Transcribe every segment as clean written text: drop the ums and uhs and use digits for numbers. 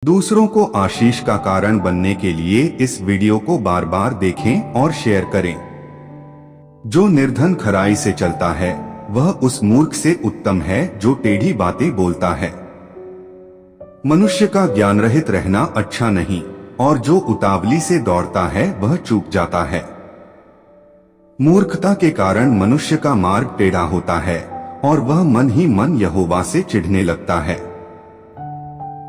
दूसरों को आशीष का कारण बनने के लिए इस वीडियो को बार बार देखें और शेयर करें। जो निर्धन खराई से चलता है वह उस मूर्ख से उत्तम है जो टेढ़ी बातें बोलता है। मनुष्य का ज्ञान रहित रहना अच्छा नहीं, और जो उतावली से दौड़ता है वह चूक जाता है। मूर्खता के कारण मनुष्य का मार्ग टेढ़ा होता है और वह मन ही मन यहोवा से चिढ़ने लगता है।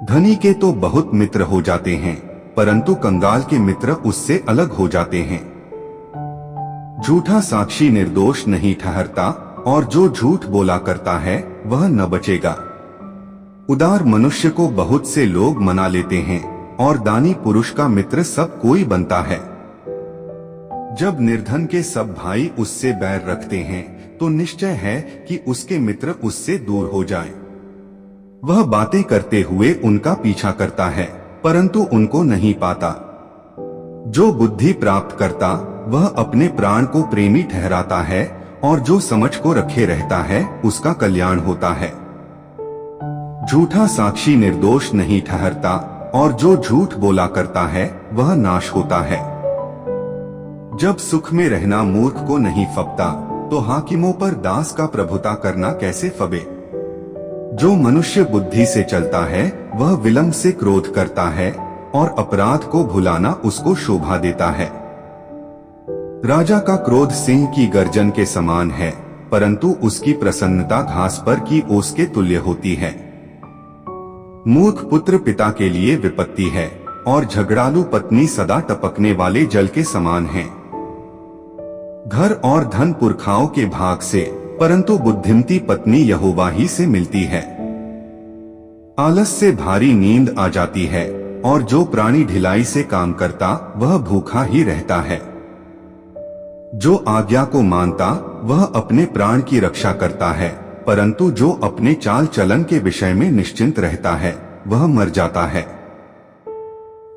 धनी के तो बहुत मित्र हो जाते हैं, परंतु कंगाल के मित्र उससे अलग हो जाते हैं। झूठा साक्षी निर्दोष नहीं ठहरता, और जो झूठ बोला करता है वह न बचेगा। उदार मनुष्य को बहुत से लोग मना लेते हैं, और दानी पुरुष का मित्र सब कोई बनता है। जब निर्धन के सब भाई उससे बैर रखते हैं तो निश्चय है कि उसके मित्र उससे दूर हो जाएं। वह बातें करते हुए उनका पीछा करता है, परंतु उनको नहीं पाता। जो बुद्धि प्राप्त करता वह अपने प्राण को प्रेमी ठहराता है, और जो समझ को रखे रहता है उसका कल्याण होता है। झूठा साक्षी निर्दोष नहीं ठहरता, और जो झूठ बोला करता है वह नाश होता है। जब सुख में रहना मूर्ख को नहीं फबता, तो हाकिमों पर दास का प्रभुता करना कैसे फबे। जो मनुष्य बुद्धि से चलता है वह विलंब से क्रोध करता है, और अपराध को भुलाना उसको शोभा देता है। राजा का क्रोध सिंह की गर्जन के समान है, परंतु उसकी प्रसन्नता घास पर की ओस के तुल्य होती है। मूर्ख पुत्र पिता के लिए विपत्ति है, और झगड़ालू पत्नी सदा टपकने वाले जल के समान है। घर और धन पुरखाओं के भाग से, परंतु बुद्धिमती पत्नी यहोवा ही से मिलती है। आलस से भारी नींद आ जाती है, और जो प्राणी ढिलाई से काम करता वह भूखा ही रहता है। जो आज्ञा को मानता वह अपने प्राण की रक्षा करता है, परंतु जो अपने चाल चलन के विषय में निश्चिंत रहता है वह मर जाता है।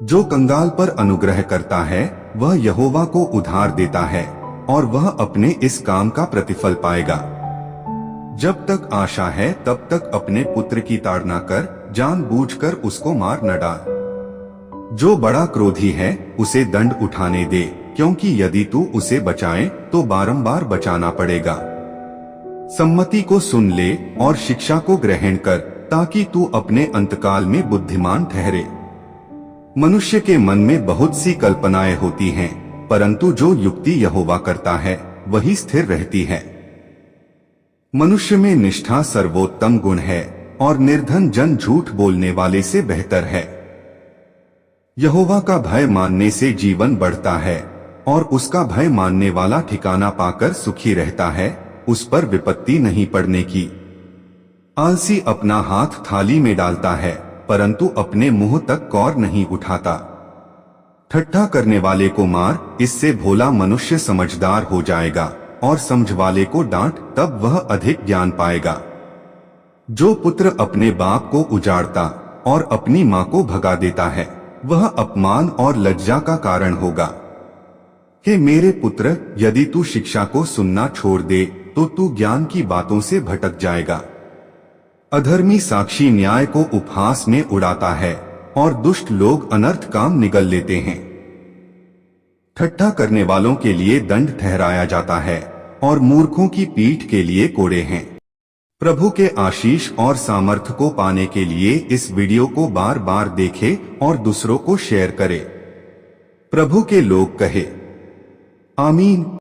जो कंगाल पर अनुग्रह करता है वह यहोवा को उधार देता है, और वह अपने इस काम का प्रतिफल पाएगा। जब तक आशा है तब तक अपने पुत्र की ताड़ना कर, जानबूझकर उसको मार न डाल। जो बड़ा क्रोधी है उसे दंड उठाने दे, क्योंकि यदि तू उसे बचाए तो बारंबार बचाना पड़ेगा। सम्मति को सुन ले और शिक्षा को ग्रहण कर, ताकि तू अपने अंतकाल में बुद्धिमान ठहरे। मनुष्य के मन में बहुत सी कल्पनाएं होती हैं, परंतु जो युक्ति यहोवा करता है वही स्थिर रहती है। मनुष्य में निष्ठा सर्वोत्तम गुण है, और निर्धन जन झूठ बोलने वाले से बेहतर है। यहोवा का भय मानने से जीवन बढ़ता है, और उसका भय मानने वाला ठिकाना पाकर सुखी रहता है, उस पर विपत्ति नहीं पड़ने की। आलसी अपना हाथ थाली में डालता है, परंतु अपने मुंह तक कौर नहीं उठाता। ठट्ठा करने वाले को मार, इससे भोला मनुष्य समझदार हो जाएगा, और समझ वाले को डांट, तब वह अधिक ज्ञान पाएगा। जो पुत्र अपने बाप को उजाड़ता और अपनी माँ को भगा देता है वह अपमान और लज्जा का कारण होगा। हे मेरे पुत्र, यदि तू शिक्षा को सुनना छोड़ दे तो तू ज्ञान की बातों से भटक जाएगा। अधर्मी साक्षी न्याय को उपहास में उड़ाता है, और दुष्ट लोग अनर्थ काम निगल लेते हैं। ठट्ठा करने वालों के लिए दंड ठहराया जाता है, और मूर्खों की पीठ के लिए कोड़े हैं। प्रभु के आशीष और सामर्थ्य को पाने के लिए इस वीडियो को बार बार देखें और दूसरों को शेयर करें। प्रभु के लोग कहे आमीन।